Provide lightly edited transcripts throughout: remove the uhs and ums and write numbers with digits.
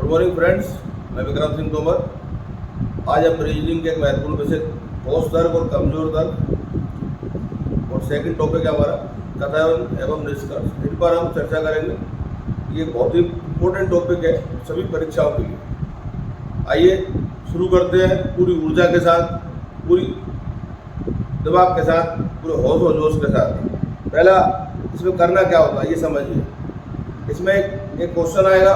Good morning friends, मैं विक्रम सिंह तोमर। आज हम रीजनिंग के एक महत्वपूर्ण विषय ठोस तर्क और कमजोर तर्क और सेकंड टॉपिक है हमारा कथन एवं निष्कर्ष। इन पर हम चर्चा करेंगे। ये बहुत ही इम्पोर्टेंट टॉपिक है सभी परीक्षाओं के लिए। आइए शुरू करते हैं पूरी ऊर्जा के साथ, पूरी दिमाग के साथ, पूरे होश और जोश के साथ। पहला इसमें करना क्या होता है ये समझिए। इसमें एक क्वेश्चन आएगा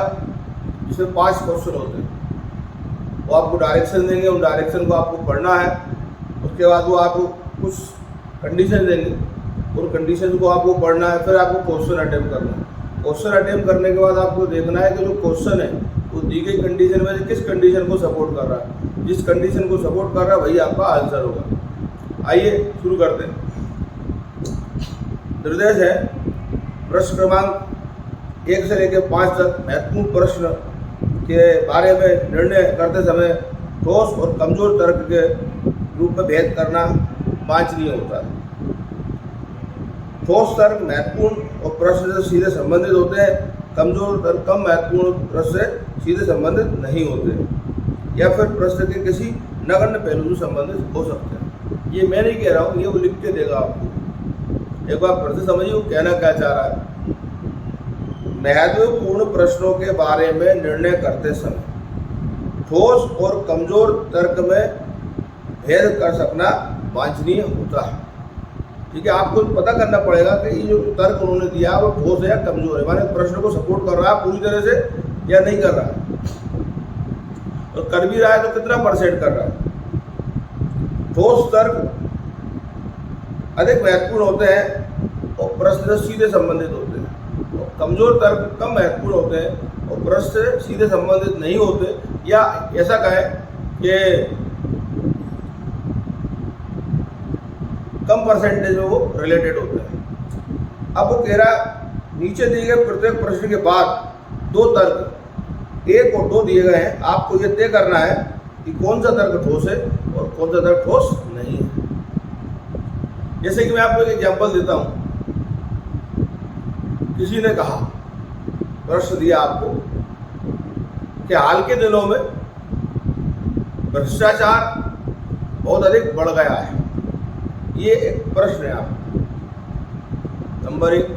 जिसमें 5 क्वेश्चन होते हैं। वो आपको डायरेक्शन देंगे, उन डायरेक्शन को आपको पढ़ना है। उसके बाद वो आपको कुछ कंडीशन देंगे, उन कंडीशन को आपको पढ़ना है। फिर आपको क्वेश्चन अटेम्प्ट करना है। क्वेश्चन अटेम्प्ट करने के बाद आपको देखना है कि जो क्वेश्चन है वो दी गई कंडीशन में से किस कंडीशन को सपोर्ट कर रहा है। जिस कंडीशन को सपोर्ट कर रहा है वही आपका आंसर होगा। आइए शुरू करते हैं। निर्देश है प्रश्न क्रमांक 1 से लेकर 5 तक महत्वपूर्ण प्रश्न के बारे में निर्णय करते समय ठोस और कमजोर तर्क के रूप में भेद करना वांछनीय होता है। ठोस तर्क महत्वपूर्ण और प्रश्न से सीधे संबंधित होते हैं। कमजोर तर्क कम महत्वपूर्ण प्रश्न से सीधे संबंधित नहीं होते या फिर प्रश्न के किसी नगण्य पहलू से संबंधित हो सकते हैं। ये मैं नहीं कह रहा हूँ, ये वो लिख के देगा आपको। एक बार फिर से समझिए वो कहना क्या चाह रहा है। महत्वपूर्ण प्रश्नों के बारे में निर्णय करते समय ठोस और कमजोर तर्क में भेद कर सकना वांछनीय होता है। ठीक है, आपको पता करना पड़ेगा कि ये जो तर्क उन्होंने दिया वो ठोस है या कमजोर है, माने प्रश्न को सपोर्ट कर रहा है पूरी तरह से या नहीं कर रहा है, और कर भी रहा है तो कितना % कर रहा है। ठोस तर्क अधिक महत्वपूर्ण होते हैं और प्रश्न से सीधे संबंधित होते हैं। कमजोर तर्क कम महत्वपूर्ण होते हैं और प्रश्न से सीधे संबंधित नहीं होते, या ऐसा कहें कि कम % में वो रिलेटेड होते हैं। अब वो कह रहा नीचे दिए गए प्रत्येक प्रश्न के बाद 2 तर्क 1 और 2 दिए गए हैं। आपको ये तय करना है कि कौन सा तर्क ठोस है और कौन सा तर्क ठोस नहीं है। जैसे कि मैं आपको एक एग्जाम्पल देता हूं। किसी ने कहा, प्रश्न दिया आपको कि हाल के दिनों में भ्रष्टाचार बहुत अधिक बढ़ गया है। ये एक प्रश्न है आपको, नंबर 1।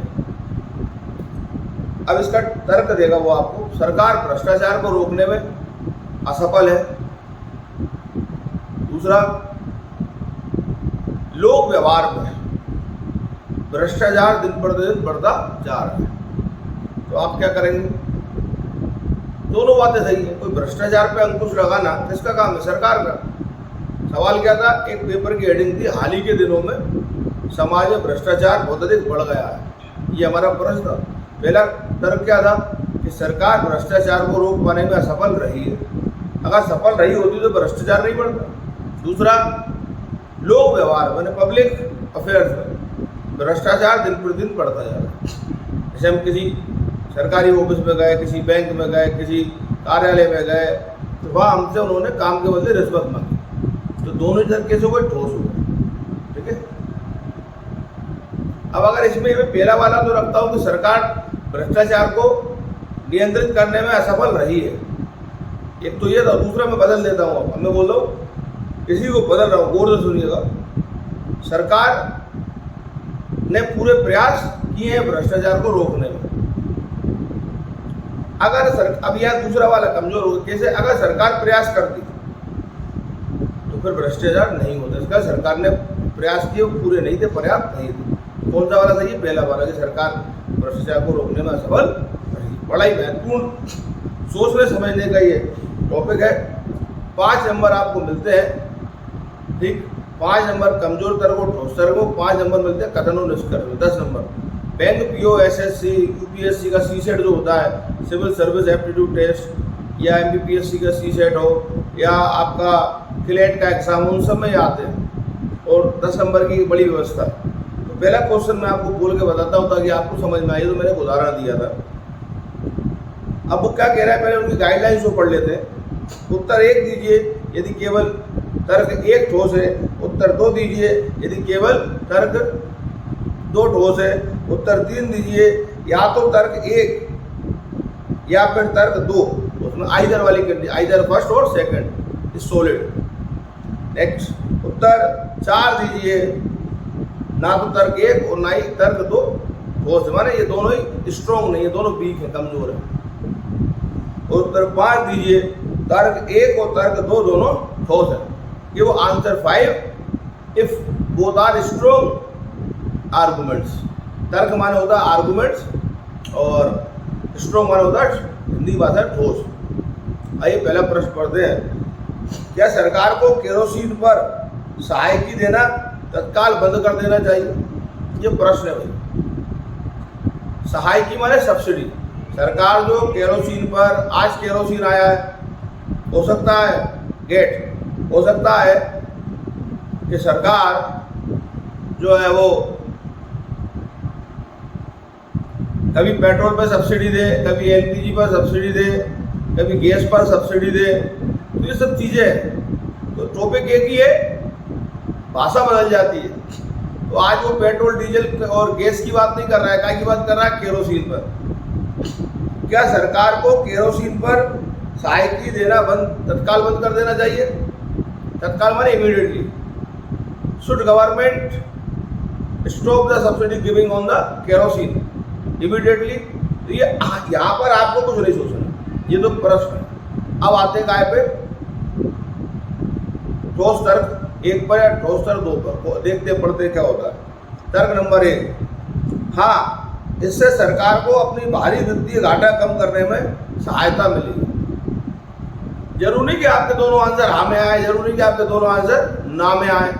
अब इसका तर्क देगा वो आपको, सरकार भ्रष्टाचार को रोकने में असफल है। दूसरा, लोक व्यवहार में भ्रष्टाचार दिन प्रतिदिन बढ़ता जा रहा है। तो आप क्या करेंगे? दोनों बातें सही है। कोई भ्रष्टाचार पे अंकुश लगाना किसका काम है? सरकार का। सवाल क्या था? एक पेपर की हेडिंग थी, हाल ही के दिनों में समाज में भ्रष्टाचार बहुत अधिक बढ़ गया है। ये हमारा प्रश्न था। पहला तर्क क्या था कि सरकार भ्रष्टाचार को रोक पाने में असफल रही है। अगर सफल रही होती तो भ्रष्टाचार नहीं बढ़ता। दूसरा, लोक व्यवहार माने पब्लिक अफेयर्स में भ्रष्टाचार दिन प्रतिदिन बढ़ता जा रहा है। जैसे हम किसी सरकारी ऑफिस में गए, किसी बैंक में गए, किसी कार्यालय में गए, तो वहाँ हमसे उन्होंने काम के बदले रिश्वत मांगी, तो दोनों ही तरीके से वो ठोस हो गए। ठीक है। अब अगर इसमें मैं पहला वाला तो रखता हूँ कि सरकार भ्रष्टाचार को नियंत्रित करने में असफल रही है, एक तो ये था। दूसरा मैं बदल देता हूँ। अब मैं बोल रहा हूँ, किसी को बदल रहा हूँ, गौर से सुनिएगा। सरकार ने पूरे प्रयास किए हैं भ्रष्टाचार को रोकने में। अगर अब यह दूसरा वाला कमजोर हो, कैसे? अगर सरकार प्रयास करती तो फिर भ्रष्टाचार नहीं होता। इसका सरकार ने प्रयास किए, पूरे नहीं थे, पर्याप्त नहीं थे। कौन सा वाला था? ये पहला वाला कि सरकार भ्रष्टाचार को रोकने में असफल रही। बड़ा ही महत्वपूर्ण सोचने समझने का ये टॉपिक है। 5 नंबर आपको मिलते हैं। ठीक, 5 नंबर कमजोर तर्क और ठोस तर्क को, 5 नंबर मिलते हैं कथन और निष्कर्ष में। 10 number bank, PO, SSC, UPSC का सीसेट जो होता है, सिविल सर्विस एप्टीट्यूड टेस्ट, या एमपीपीएससी का सीसेट हो, या आपका क्लेट का एग्जाम हो, उन सब में आते हैं। और 10 नंबर की बड़ी व्यवस्था। तो पहला क्वेश्चन मैं आपको बोल के बताता हूँ ताकि आपको समझ में आए। तो मैंने उदाहरण दिया था। अब वो क्या कह रहा है, पहले उनकी गाइडलाइंस को पढ़ लेते हैं। उत्तर 1 दीजिए यदि केवल तर्क 1 ठोस है। उत्तर 2 दीजिए यदि केवल तर्क 2 ठोस है। उत्तर 3 दीजिए या तो तर्क 1 या फिर तर्क 2 ठोस उसमें आइदर वाली कंडीशन, आइदर फर्स्ट और सेकंड इज सॉलिड। नेक्स्ट उत्तर 4 दीजिए, ना तो तर्क 1 और ना ही तर्क 2 ठोस, माने ये दोनों ही स्ट्रॉन्ग नहीं है, दोनों वीक है, कमजोर है। और उत्तर 5 दीजिए, तर्क 1 और तर्क 2 दोनों ठोस है। ये वो answer 5 if both are strong arguments. तर्क माने होता है आर्गुमेंट्स और स्ट्रॉन्ग माने होता है हिंदी भाषा ठोस। आइए पहला प्रश्न पढ़ते हैं। क्या सरकार को केरोसिन पर सहायकी देना तत्काल बंद कर देना चाहिए? ये प्रश्न है भाई। सहायकी माने सब्सिडी। सरकार जो केरोसिन पर, आज केरोसिन आया है, हो सकता है गेट, हो सकता है कि सरकार जो है वो कभी पेट्रोल पर सब्सिडी दे, कभी एलपीजी पर सब्सिडी दे, कभी गैस पर सब्सिडी दे। तो ये सब चीज़ें हैं। तो टॉपिक एक ही है, भाषा बदल जाती है। तो आज वो पेट्रोल डीजल और गैस की बात नहीं कर रहा है, क्या की बात कर रहा है? केरोसिन पर। क्या सरकार को केरोसिन पर सहायकी देना तत्काल बंद कर देना चाहिए? तत्काल माने immediately. Should government stop the subsidy giving on the kerosene immediately? तो ये यहाँ पर आपको कुछ नहीं सोचना, ये तो प्रश्न है। अब आते हैं काय पे? ठोस तर्क 1 पर या ठोस तर्क 2 पर। देखते पढ़ते क्या होता है। तर्क नंबर 1, हाँ, इससे सरकार को अपनी भारी वित्तीय घाटा कम करने में सहायता मिलेगी। जरूरी नहीं कि आपके दोनों आंसर हाँ में आए, जरूरी नहीं कि आपके दोनों आंसर ना में आए।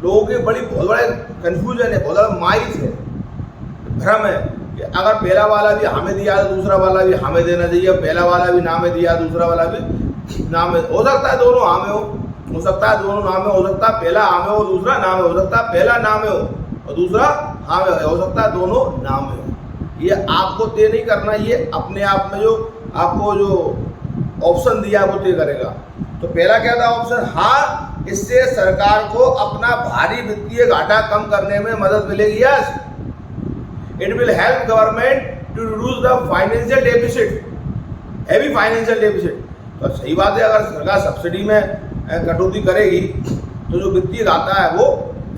लोगों की बहुत बड़ा कंफ्यूजन है, बहुत बड़ा माइस है, भ्रम है कि अगर पहला वाला भी हमें दिया तो दूसरा वाला भी हमें देना चाहिए, पहला वाला भी नाम में दिया दूसरा वाला भी नाम में। हो सकता है दोनों हाँ में हो सकता है दोनों नाम में हो सकता है पहला हाँ में हो दूसरा नाम में, हो सकता है पहला नाम में हो और दूसरा हाँ में हो सकता है दोनों नाम में हो। ये आपको तय नहीं करना, ये अपने आप में जो आपको जो ऑप्शन दिया वो तय करेगा। तो पहला क्या था ऑप्शन? हाँ, इससे सरकार को अपना भारी वित्तीय घाटा कम करने में मदद मिलेगी। Yes, it will help government to reduce the financial deficit, heavy financial deficit। तो सही बात है, अगर सरकार सब्सिडी में कटौती करेगी तो जो वित्तीय घाटा है वो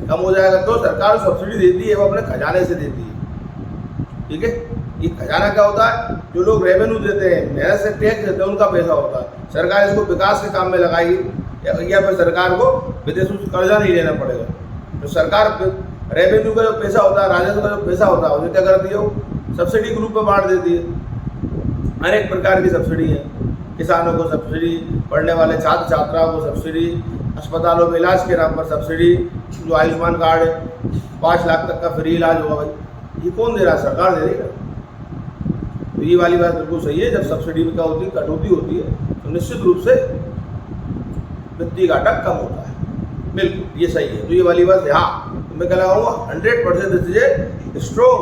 कम हो जाएगा। तो सरकार सब्सिडी देती है वो अपने खजाने से देती है, ठीक है। ये खजाना क्या होता है? जो लोग रेवेन्यू देते हैं, मेहनत से टैक्स देते हैं, उनका पैसा होता है। सरकार इसको विकास के काम में लगाएगी या फिर सरकार को विदेशों से कर्जा नहीं लेना पड़ेगा। तो सरकार रेवेन्यू का जो पैसा होता है, राजस्व का जो पैसा होता है, उसे क्या करती है? वो सब्सिडी के रूप में बांट देती है। अनेक प्रकार की सब्सिडी है, किसानों को सब्सिडी, पढ़ने वाले छात्र छात्राओं को सब्सिडी, अस्पतालों में इलाज के नाम पर सब्सिडी, जो आयुष्मान कार्ड है 5 लाख तक का फ्री इलाज होगा भाई, ये कौन दे रहा है? सरकार दे रही है। तो ये वाली बात बिल्कुल सही है। जब सब्सिडी में क्या होती है? कटौती होती है, तो निश्चित रूप से वित्तीय घाटा कम होता है। बिल्कुल ये सही है। तो ये वाली बात है। हाँ, मैं क्या लगाऊंगा? 100% this is a strong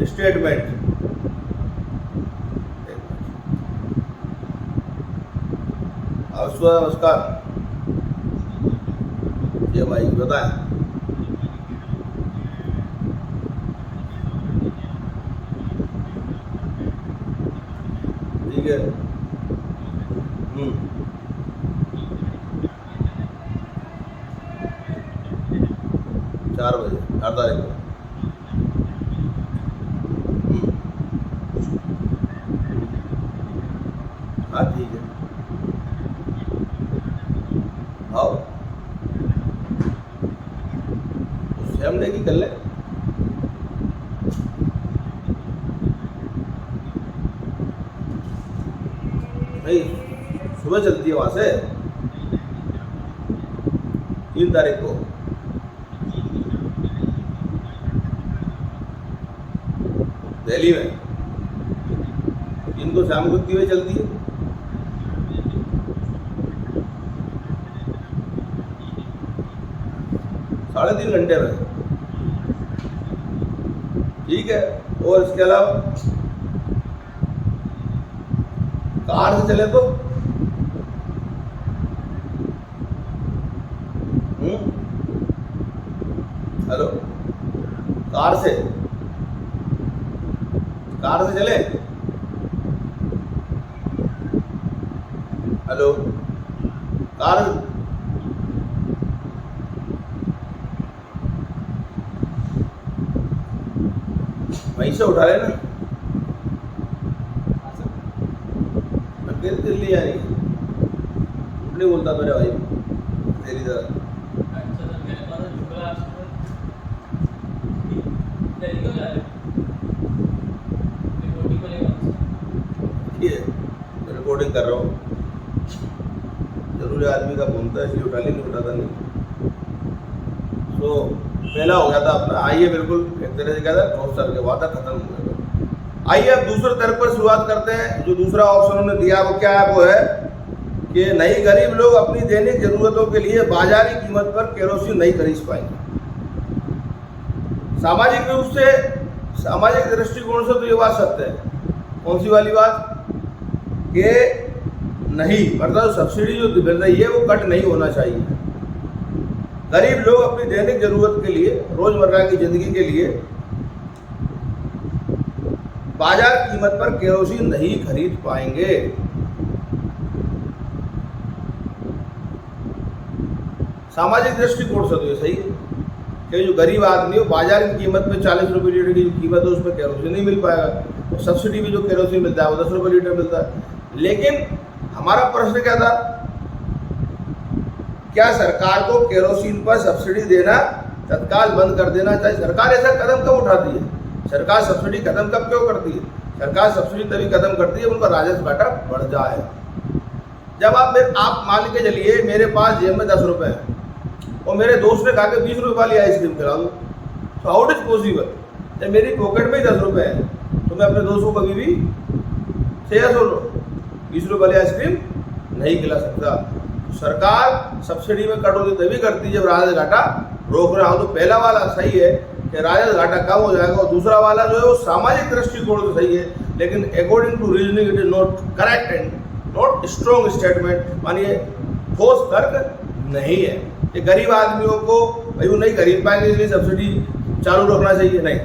statement. नमस्कार, ये भाई बताएं। ठीक है। 4 बजे 8 तारीख को। हाँ ठीक है, आओ स्वयं लेगी कर ले। भाई सुबह चलती है वहां से 3 तारीख को। दिल्ली में इनको शाम को कितनी बजे चलती है? 3.5 घंटे में, ठीक है। और इसके अलावा कार से चले तो हेलो, कार से चले हेलो कार वहीं से उठा लेना, अकेले दिल्ली आ रही है, नहीं बोलता मेरे भाई तेरी तरह। रिकॉर्डिंग कर रहा हूँ, जरूरी आदमी का घूमता है इसलिए उठा ली, नहीं उठाता नहीं। तो पहला हो गया था अपना, आइए बिल्कुल एक तरह से क्या था, बहुत साल के वादा खत्म हो गया। आइए अब दूसरे तरफ पर शुरुआत करते हैं। जो दूसरा ऑप्शन उन्होंने दिया वो क्या है, वो है कि नहीं गरीब लोग अपनी दैनिक जरूरतों के लिए बाजारी कीमत पर केरोसिन नहीं खरीद पाएंगे। सामाजिक रूप से, सामाजिक दृष्टिकोण से तो ये बात सत्य है। कौन सी वाली बात, कि नहीं मतलब सब्सिडी जो मिल रही है वो कट नहीं होना चाहिए। गरीब लोग अपनी दैनिक जरूरत के लिए, रोजमर्रा की जिंदगी के लिए बाजार कीमत पर केरोसिन नहीं खरीद पाएंगे। सामाजिक दृष्टिकोण से तो ये सही है कि जो गरीब आदमी हो बाजार की कीमत पे 40 रुपये लीटर की जो कीमत है उसमें केरोसिन नहीं मिल पाएगा, और सब्सिडी में जो केरोसिन मिलता है वो 10 रुपये लीटर मिलता है। लेकिन हमारा प्रश्न क्या था, क्या सरकार को केरोसिन पर सब्सिडी देना तत्काल बंद कर देना चाहिए? सरकार ऐसा कदम कब उठाती है? सरकार सब्सिडी खत्म कब क्यों करती है? सरकार सब्सिडी तभी खत्म करती है उनका राजस्व घाटा बढ़ जाए। जब आप मान के चलिए मेरे पास जेब में 10 रुपये है और मेरे दोस्त ने कहा कि 20 रुपये वाली आइसक्रीम खिला दो, तो हाउ इट इज पॉसिबल? जब मेरी पॉकेट में ही 10 रुपये है तो मैं अपने दोस्त को कभी भी 20 रुपये वाली आइसक्रीम नहीं खिला सकता। तो सरकार सब्सिडी में कटौती तभी करती है जब राजस्व घाटा रोक रहा हो। तो पहला वाला सही है कि राजस्व घाटा कम हो जाएगा, और दूसरा वाला जो है वो सामाजिक दृष्टिकोण तो सही है, लेकिन according to reasoning it is not correct and not strong statement, मानिए ठोस तर्क नहीं है। ये गरीब आदमियों को भाई वो नहीं खरीद पाएंगे इसलिए सब्सिडी चालू रखना चाहिए, नहीं।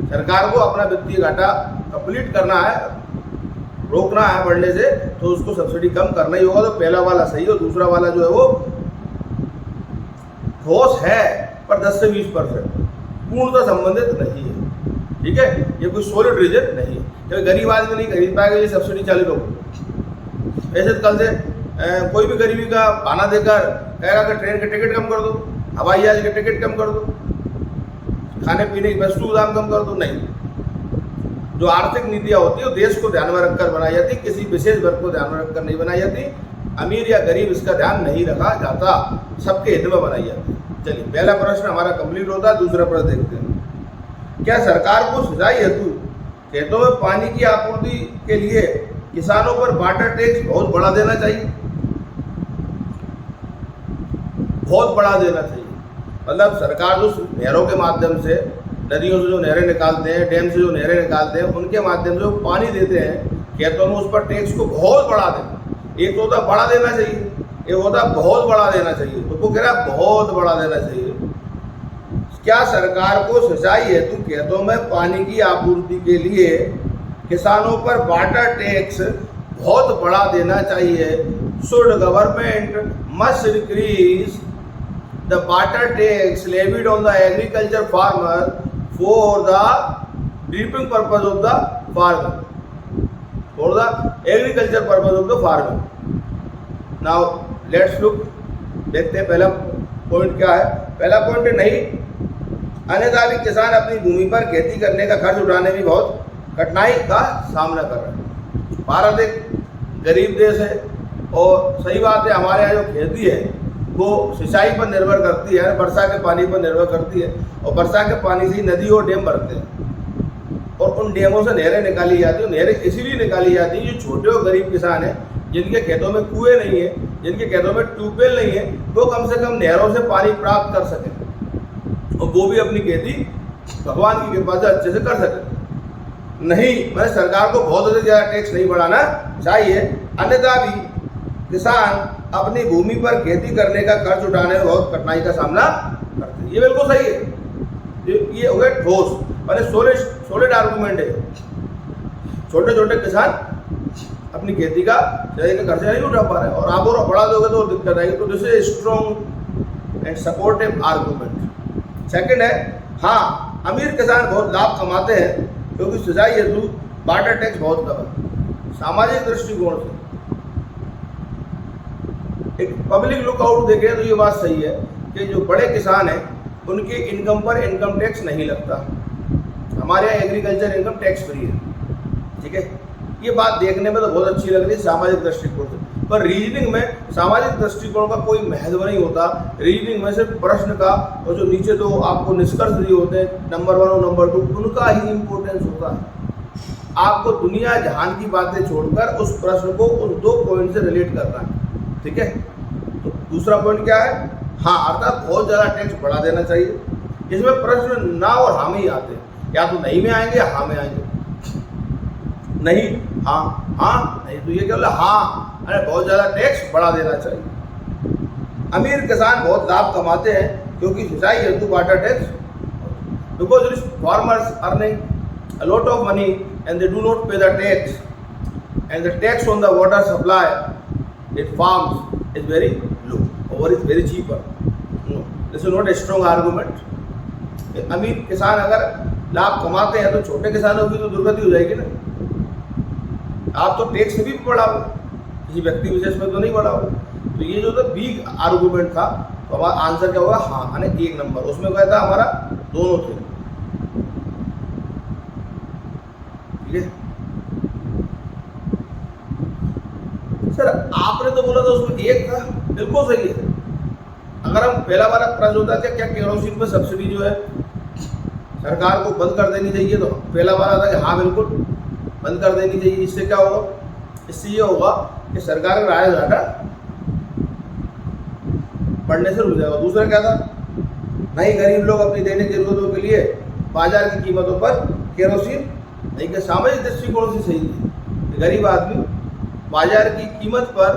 सरकार को अपना वित्तीय घाटा कंप्लीट करना है, रोकना है बढ़ने से, तो उसको सब्सिडी कम करना ही होगा। तो पहला वाला सही है, और दूसरा वाला जो है वो ठोस है पर 10 से 20% पूर्णतः संबंधित नहीं है। ठीक है, ये कोई सॉलिड रीजन नहीं है। जब गरीब आदमी नहीं खरीद पाएगा ये सब्सिडी चालू करो। ऐसे कल से कोई भी गरीबी का बहाना देकर कहेगा कि ट्रेन के टिकट कम कर दो, हवाई जहाज के टिकट कम कर दो, खाने पीने की वस्तु दाम कम कर दो, नहीं। जो आर्थिक नीतियाँ होती है वो देश को ध्यान में रखकर बनाई जाती, किसी विशेष वर्ग को ध्यान में रखकर नहीं बनाई जाती। अमीर या गरीब इसका ध्यान नहीं रखा जाता, सबके हित में बनाई जाती। चलिए पहला प्रश्न हमारा कंप्लीट होता है। दूसरा प्रश्न देखते हैं, क्या सरकार को सिंचाई हेतु खेतों में पानी की आपूर्ति के लिए किसानों पर वाटर टैक्स बहुत बढ़ा देना चाहिए? बहुत बढ़ा देना चाहिए मतलब सरकार जो नहरों के माध्यम से, नदियों से जो नहरें निकालते हैं, डैम से जो नहरें निकालते हैं, उनके माध्यम से जो पानी देते हैं खेतों में, उस पर टैक्स को बहुत बढ़ा देना। एक तो होता बढ़ा देना चाहिए, एक होता बहुत बढ़ा देना चाहिए। तो वो कह रहा है बहुत बढ़ा देना चाहिए। क्या सरकार को सिंचाई हेतु खेतों में पानी की आपूर्ति के लिए किसानों पर वाटर टैक्स बहुत बढ़ा देना चाहिए? Should government must increase the water tax levied on the agriculture farmer for the reaping purpose of the farmer, for the agriculture purpose of the farmer. Now let's look, देखते हैं पहला point क्या है। पहला पॉइंट है नहीं, अन्यथा भी किसान अपनी भूमि पर खेती करने का खर्च उठाने में बहुत कठिनाई का सामना कर रहा है। भारत एक गरीब देश है और सही बात है, हमारे यहाँ जो खेती है वो सिंचाई पर निर्भर करती है, वर्षा के पानी पर निर्भर करती है, और वर्षा के पानी से ही नदी और डैम भरते हैं, और उन डैमों से नहरें निकाली जाती हैं। नहरें इसीलिए निकाली जाती हैं जो छोटे और गरीब किसान हैं, जिनके खेतों में कुएं नहीं है, जिनके खेतों में ट्यूबवेल नहीं है, वो कम से कम नहरों से पानी प्राप्त कर सकें और वो भी अपनी खेती भगवान की कृपा से अच्छे से कर सकें। नहीं, मैंने सरकार को बहुत ज़्यादा टैक्स नहीं बढ़ाना चाहिए, अन्यथा भी किसान अपनी भूमि पर खेती करने का खर्च उठाने में बहुत कठिनाई का सामना करते हैं। ये बिल्कुल सही है, ये हो गया ठोस, मैंने सॉलिड आर्गूमेंट है। छोटे छोटे किसान अपनी खेती का खर्चा नहीं उठा पा रहे, और आप और बढ़ा दोगे तो दिक्कत आएगी। तो this is strong and supportive argument. Second है, हाँ अमीर किसान बहुत लाभ कमाते हैं क्योंकि सिंचाई हेतु वाटर टैक्स बहुत कम है। सामाजिक दृष्टिकोण से एक पब्लिक लुकआउट देखें तो ये बात सही है कि जो बड़े किसान हैं उनके इनकम पर इनकम टैक्स नहीं लगता। हमारे यहाँ एग्रीकल्चर इनकम टैक्स फ्री है, ठीक है। ये बात देखने में तो बहुत अच्छी लग रही है सामाजिक दृष्टिकोण से, पर रीजनिंग में सामाजिक दृष्टिकोण का कोई महत्व नहीं होता। रीजनिंग में सिर्फ प्रश्न का और जो नीचे दो आपको निष्कर्ष दिए होते हैं नंबर 1 और नंबर 2, उनका ही इम्पोर्टेंस होता है। आपको दुनिया जहान की बातें छोड़कर उस प्रश्न को उन 2 पॉइंट से रिलेट करना है, ठीक है। तो दूसरा पॉइंट क्या है, हाँ अर्थात बहुत ज़्यादा टैक्स बढ़ा देना चाहिए। इसमें प्रश्न ना और हाँ में ही आते हैं, या तो नहीं में आएंगे या हाँ में आएंगे। नहीं हाँ हाँ नहीं, तो ये क्या बोला, हाँ अरे बहुत ज़्यादा टैक्स बढ़ा देना चाहिए। अमीर किसान बहुत लाभ कमाते हैं क्योंकि सिंचाई हेतु water tax, because farmers earning a lot of money and they do not pay the tax, and the tax on the water supply in farms is very low और is very cheaper. This is not a strong argument. अमीर किसान अगर लाभ कमाते हैं तो छोटे किसानों की तो दुर्गति हो जाएगी ना। आप तो टैक्स भी बढ़ाओ, किसी व्यक्ति विशेष में तो नहीं बढ़ाओ। तो ये जो था बिग आर्गूमेंट था, तो हमारा आंसर क्या होगा, हाँ यानी 1 नंबर। उसमें क्या था हमारा, दोनों थे, ठीक है। सर आपने तो बोला था उसमें 1 था, बिल्कुल सही है। अगर हम पहला वाला प्रश्न होता है क्या केरोसिन पर सब्सिडी जो है सरकार को बंद कर देनी चाहिए, तो पहला वाला था कि हाँ बिल्कुल बंद कर देनी चाहिए। इससे क्या होगा, इससे ये होगा कि सरकार का आय घाटा बढ़ने से रुक जाएगा। दूसरा क्या था, नहीं गरीब लोग अपनी दैनिक जरूरतों के लिए बाजार की कीमतों पर केरोसिन नहीं, कि सामाजिक दृष्टिकोण से सही थी। गरीब आदमी बाजार की कीमत पर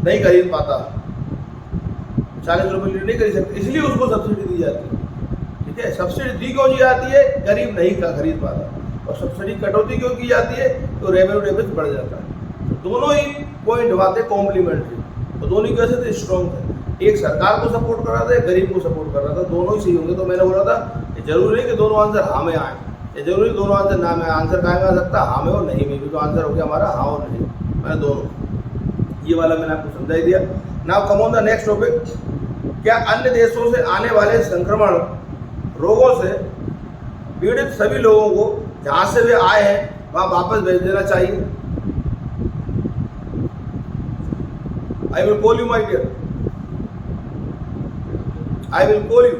नहीं खरीद पाता, 40 रुपये लीटर नहीं खरीद सकते, इसलिए उसको सब्सिडी दी जाती है, ठीक है। सब्सिडी दी क्यों दी जाती है, गरीब नहीं खरीद पाता, और सब्सिडी कटौती क्यों की जाती है, तो रेवेन्यू डेफिसिट बढ़ जाता है। तो दोनों ही पॉइंट बातें कॉम्प्लीमेंट्री, तो दोनों ही कैसे थे, स्ट्रॉन्ग थे। एक सरकार को सपोर्ट कर रहा था, एक गरीब को सपोर्ट कर रहा था, दोनों ही सही होंगे। तो मैंने बोला था जरूरी नहीं कि दोनों आंसर हाँ में आए, ये जरूरी दोनों आंसर ना में। आंसर कहाँ में आ सकता है, हाँ में और नहीं में भी। तो आंसर हो गया हमारा हाँ और नहीं, मैंने दोनों, ये वाला मैंने आपको समझा ही दिया। Now come on the next topic. क्या अन्य देशों से आने वाले संक्रमण रोगों से पीड़ित सभी लोगों को जहां से वे आए हैं वहां वापस भेज देना चाहिए? I will call you my dear, I will call you,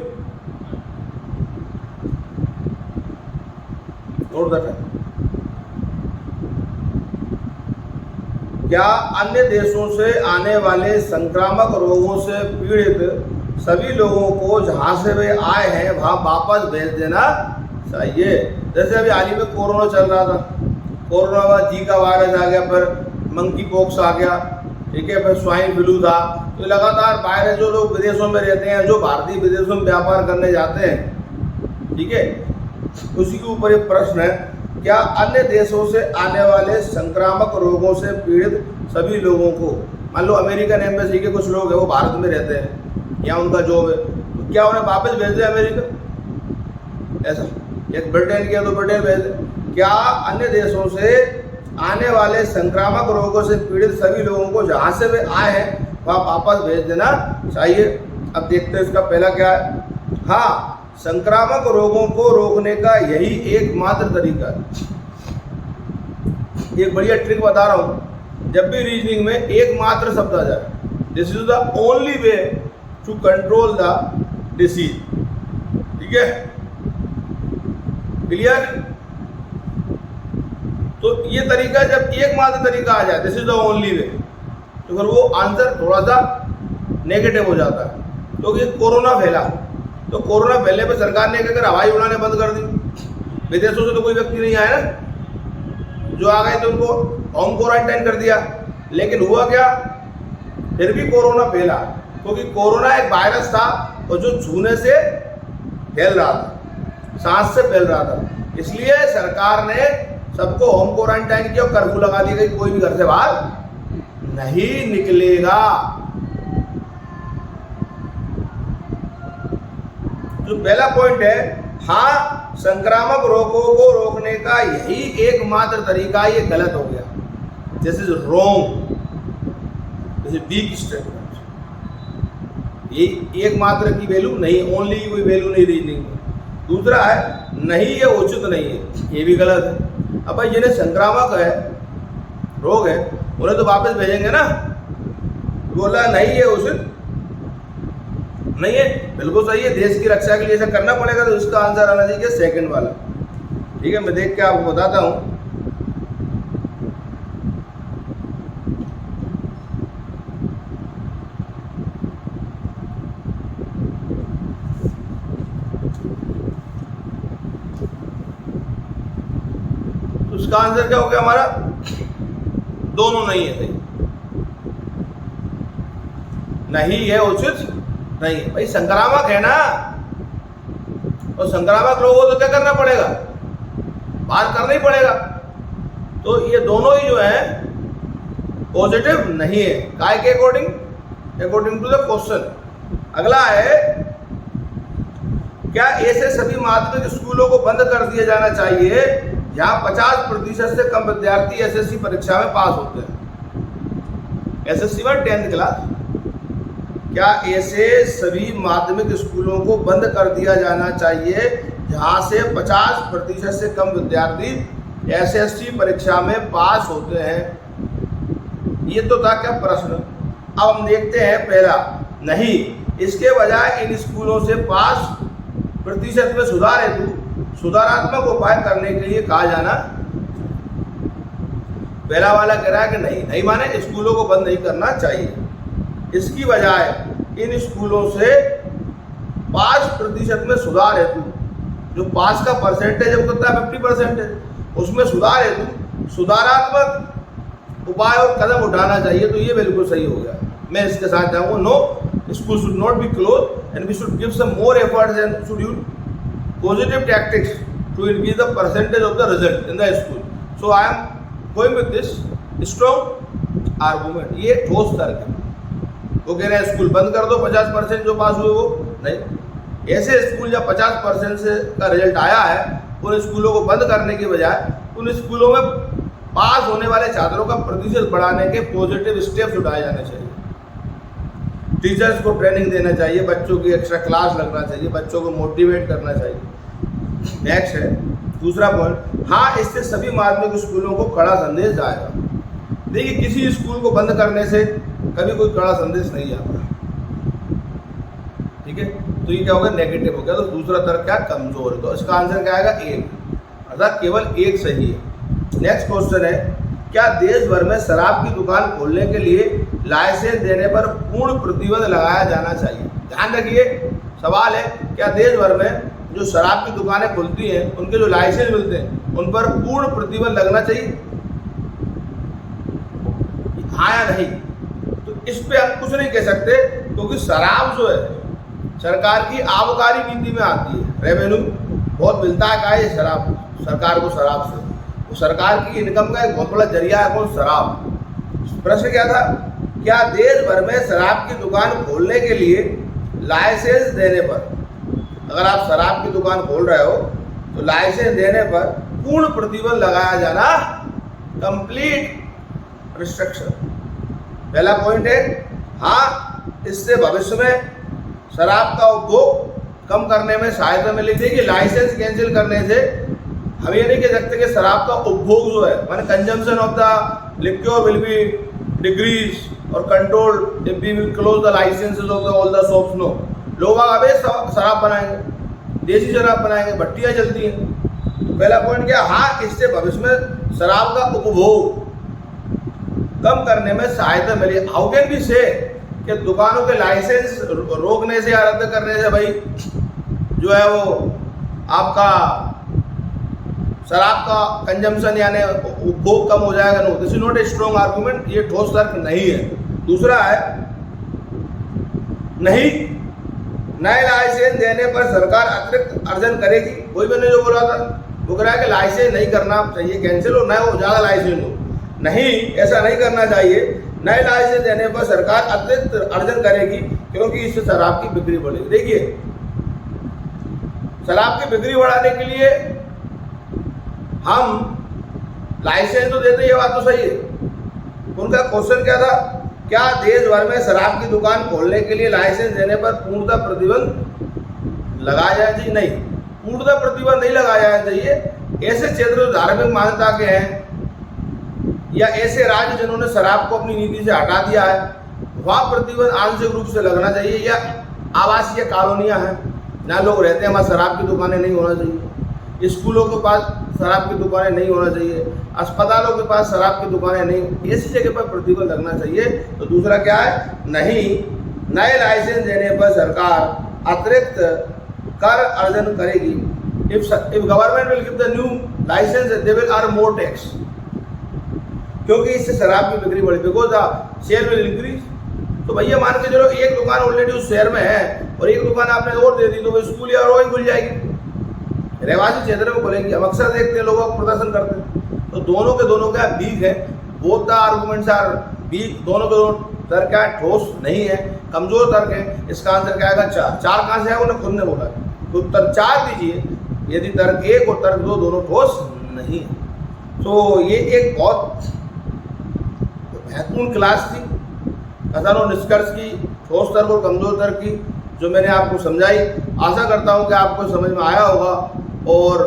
note the time. क्या अन्य देशों से आने वाले संक्रामक रोगों से पीड़ित सभी लोगों को जहां से वे आए हैं वहां वापस भेज देना चाहिए? जैसे अभी हाल ही में कोरोना चल रहा था, कोरोना बाद जीका वायरस आ गया, फिर मंकी पॉक्स आ गया, ठीक है, फिर स्वाइन फ्लू था। तो लगातार बाहर जो लोग विदेशों में रहते हैं, जो भारतीय विदेशों में व्यापार करने जाते हैं, ठीक है, उसी के ऊपर एक प्रश्न है। क्या अन्य देशों से आने वाले संक्रामक रोगों से पीड़ित सभी लोगों को, मान लो अमेरिकन एम्बेसी के कुछ लोग हैं वो भारत में रहते हैं या उनका जॉब है, तो क्या उन्हें वापस भेज दें अमेरिका? ऐसा एक ब्रिटेन किया तो ब्रिटेन भेज दें। क्या अन्य देशों से आने वाले संक्रामक रोगों से पीड़ित सभी लोगों को जहाँ से वे आए हैं वहाँ वापस भेज देना चाहिए? अब देखते हैं इसका पहला क्या है। हाँ, संक्रामक रोगों को रोकने का यही एकमात्र तरीका है। एक बढ़िया ट्रिक बता रहा हूं, जब भी रीजनिंग में एकमात्र शब्द आ जाए, this is the only way to control the disease, ठीक है, क्लियर? तो ये तरीका जब एकमात्र तरीका आ जाए, दिस इज द ओनली वे, तो फिर वो आंसर थोड़ा सा नेगेटिव हो जाता है। तो ये कोरोना फैला, तो कोरोना फैलने पर सरकार ने अगर हवाई उड़ानें बंद कर दी, विदेशों से तो कोई व्यक्ति नहीं आया ना, जो आ गए तो उनको होम क्वारंटाइन कर दिया। लेकिन हुआ क्या, फिर भी कोरोना फैला, क्योंकि कोरोना एक वायरस था और जो छूने से फैल रहा था, सांस से फैल रहा था। इसलिए सरकार ने सबको होम क्वारंटाइन किया और कर्फ्यू लगा दी गई, कोई भी घर से बाहर नहीं निकलेगा। जो पहला पॉइंट है, हाँ संक्रामक रोगों को रोकने का यही एकमात्र तरीका, ये गलत हो गया, this is wrong, this is weak statement. ये एकमात्र की वैल्यू नहीं, ओनली की कोई वैल्यू नहीं रीजनिंग में। दूसरा है नहीं ये उचित नहीं है, ये भी गलत है। अब भाई जिन्हें संक्रामक है रोग है उन्हें तो वापस भेजेंगे ना, बोला नहीं ये उचित नहीं है, बिल्कुल सही है, देश की रक्षा के लिए ऐसा करना पड़ेगा, तो इसका आंसर आना चाहिए सेकंड वाला। ठीक है, मैं देख के आपको बताता हूं। तो इसका आंसर क्या हो गया हमारा, दोनों नहीं है सही, नहीं है उचित नहीं है। भाई संक्रामक है ना, और संक्रामक लोगों को तो क्या करना पड़ेगा, बाहर करना ही पड़ेगा। तो ये दोनों ही जो है पॉजिटिव नहीं है, काय के अकॉर्डिंग टू द क्वेश्चन। अगला है, क्या ऐसे सभी माध्यमिक स्कूलों को बंद कर दिया जाना चाहिए जहां 50% से कम विद्यार्थी एसएससी परीक्षा में पास होते हैं? एसएससी में 10th क्लास। क्या ऐसे सभी माध्यमिक स्कूलों को बंद कर दिया जाना चाहिए जहां से 50% से कम विद्यार्थी एसएससी परीक्षा में पास होते हैं? ये तो था क्या प्रश्न। अब हम देखते हैं पहला, नहीं, इसके बजाय इन स्कूलों से पास प्रतिशत में सुधार हेतु सुधारात्मक उपाय करने के लिए कहा जाना। पहला वाला कह रहा है कि नहीं माने, स्कूलों को बंद नहीं करना चाहिए, इसकी बजाय इन स्कूलों से 5% में सुधार हेतु, जो पास का परसेंटेज है वो कितना है 50%, उसमें सुधार हेतु सुधारात्मक उपाय और कदम उठाना चाहिए। तो ये बिल्कुल सही हो गया। मैं इसके साथ जाऊंगा, no school should not be close and we should give some more efforts and should use positive tactics to increase the percentage of the result in the school. So I am going with this strong argument. ये ठोस तर्क है। वो कह रहे हैं school बंद कर दो, 50% जो पास हुए वो नहीं। ऐसे स्कूल जब 50% से का रिजल्ट आया है, उन स्कूलों को बंद करने के बजाय उन स्कूलों में पास होने वाले छात्रों का प्रतिशत बढ़ाने के पॉजिटिव स्टेप्स उठाए जाने चाहिए। टीचर्स को ट्रेनिंग देना चाहिए, बच्चों की एक्स्ट्रा क्लास लगना चाहिए, बच्चों को मोटिवेट करना चाहिए। नेक्स्ट है दूसरा पॉइंट, हाँ इससे सभी माध्यमिक स्कूलों को कड़ा संदेश जाएगा। देखिए, किसी स्कूल को बंद करने से कभी कोई कड़ा संदेश नहीं जाता, ठीक है। तो ये क्या हो गया, नेगेटिव हो गया। तो दूसरा तर्क क्या, कमजोर है। तो इसका आंसर क्या आएगा, 1, अर्थात केवल 1 सही है। नेक्स्ट क्वेश्चन है, क्या देश भर में शराब की दुकान खोलने के लिए लाइसेंस देने पर पूर्ण प्रतिबंध लगाया जाना चाहिए? ध्यान रखिए, सवाल है क्या देश भर में जो शराब की दुकानें खुलती हैं उनके जो लाइसेंस मिलते हैं उन पर पूर्ण प्रतिबंध लगना चाहिए, हाँ या नहीं? तो इस पे हम कुछ नहीं कह सकते, क्योंकि शराब जो है सरकार की आबकारी नीति में आती है। रेवेन्यू बहुत मिलता है, क्या ये शराब सरकार को, शराब से तो सरकार की इनकम का एक बहुत बड़ा जरिया है कौन, शराब। प्रश्न क्या था, क्या देश भर में शराब की दुकान खोलने के लिए लाइसेंस देने पर, अगर आप शराब की दुकान खोल रहे हो तो लाइसेंस देने पर पूर्ण प्रतिबंध लगाया जाना, कंप्लीट रिस्ट्रिक्शन। पहला पॉइंट है, हाँ इससे भविष्य में शराब का उपभोग कम करने में सहायता मिलेगी। कि लाइसेंस कैंसिल करने से हम ये नहीं कह सकते कि शराब का उपभोग जो है, माने consumption of the liquor will be decrease और controlled if we will close the licenses of the all the shops. No, लोग अबे शराब बनाएंगे, देसी शराब बनाएंगे, भट्टियाँ चलती हैं। तो पहला पॉइंट क्या, हाँ इससे भविष्य में शराब का उपभोग कम करने में सहायता मिली। हाउ कैन बी से कि दुकानों के लाइसेंस रोकने से या रद्द करने से भाई जो है वो आपका शराब का कंजम्पशन यानी उपभोग कम हो जाएगा? No, this is not a strong argument, ये ठोस तर्क नहीं है। दूसरा है, नहीं नए लाइसेंस देने पर सरकार अतिरिक्त अर्जन करेगी, कोई मैंने जो बोला था वो कह रहा है कि लाइसेंस नहीं करना चाहिए, कैंसिल हो, नए हो ज़्यादा लाइसेंस हो। नहीं, ऐसा नहीं करना चाहिए। नए लाइसेंस देने पर सरकार अतिरिक्त अर्जन करेगी, क्योंकि इससे शराब की बिक्री बढ़ेगी। देखिए, शराब की बिक्री बढ़ाने के लिए हम लाइसेंस तो देते, ये बात तो सही है। उनका क्वेश्चन क्या था, क्या देश भर में शराब की दुकान खोलने के लिए लाइसेंस देने पर पूर्णतः प्रतिबंध लगाया जाए? जी नहीं, पूर्णतः प्रतिबंध नहीं लगाया चाहिए। ऐसे क्षेत्र जो धार्मिक मान्यता के हैं या ऐसे राज्य जिन्होंने शराब को अपनी नीति से हटा दिया है, वहाँ प्रतिबंध आंशिक रूप से लगना चाहिए। या आवासीय कॉलोनियाँ हैं जहाँ लोग रहते हैं, वहाँ शराब की दुकानें नहीं होना चाहिए। स्कूलों के पास शराब की दुकानें नहीं होना चाहिए। अस्पतालों के पास शराब की दुकानें नहीं, ऐसी जगह पर प्रतिबंध लगना चाहिए। तो दूसरा क्या है, नहीं, नए लाइसेंस देने पर सरकार अतिरिक्त कर अर्जन करेगी। If government will give the new license they will earn more tax, क्योंकि इससे शराब की बिक्री बढ़ी, because the sale will increase. तो भैया मान के चलो एक दुकान ऑलरेडी उस शहर में है और एक दुकान आपने और दे दी, तो वो स्कूल या और खुल जाएगी, रहवासी क्षेत्र में खुलेंगी। हम अक्सर देखते हैं लोगों को प्रदर्शन करते हैं। तो दोनों क्या वीक है, both the arguments are weak. दोनों के दोनों तर्क क्या है, ठोस नहीं है, कमजोर तर्क है। इसका आंसर क्या आएगा, 4। 4 कहाँ से है, उन्हें खुद ने बोला। तो उत्तर 4 दीजिए यदि तर्क 1 और तर्क 2 दोनों ठोस नहीं है। तो ये एक बहुत महत्वपूर्ण क्लास थी, कथन और निष्कर्ष की, ठोस तर्क और कमजोर तर्क की, जो मैंने आपको समझाई। आशा करता हूँ कि आपको समझ में आया होगा। और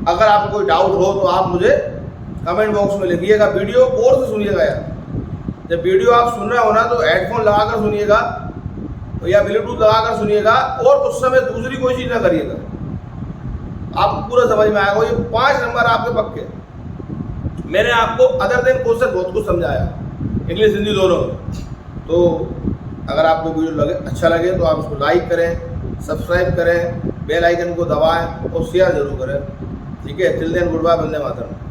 अगर आपको कोई डाउट हो तो आप मुझे कमेंट बॉक्स में लिखिएगा। वीडियो गौर से सुनिएगा यार, जब वीडियो आप सुन रहे हो ना तो हेडफोन लगाकर सुनिएगा या ब्लूटूथ लगाकर सुनिएगा, और उस समय दूसरी कोई चीज़ ना करिएगा, आपको पूरा समझ में आएगा। ये 5 नंबर आपके पक्के। मैंने आपको अदर देन क्वेश्चन बहुत कुछ समझाया, इंग्लिश हिंदी दोनों। तो अगर आपको वीडियो अच्छा लगे तो आप इसको लाइक करें, सब्सक्राइब करें, बेल आइकन को दबाएं और शेयर जरूर करें। ठीक है, till then good bye, Vande Mataram.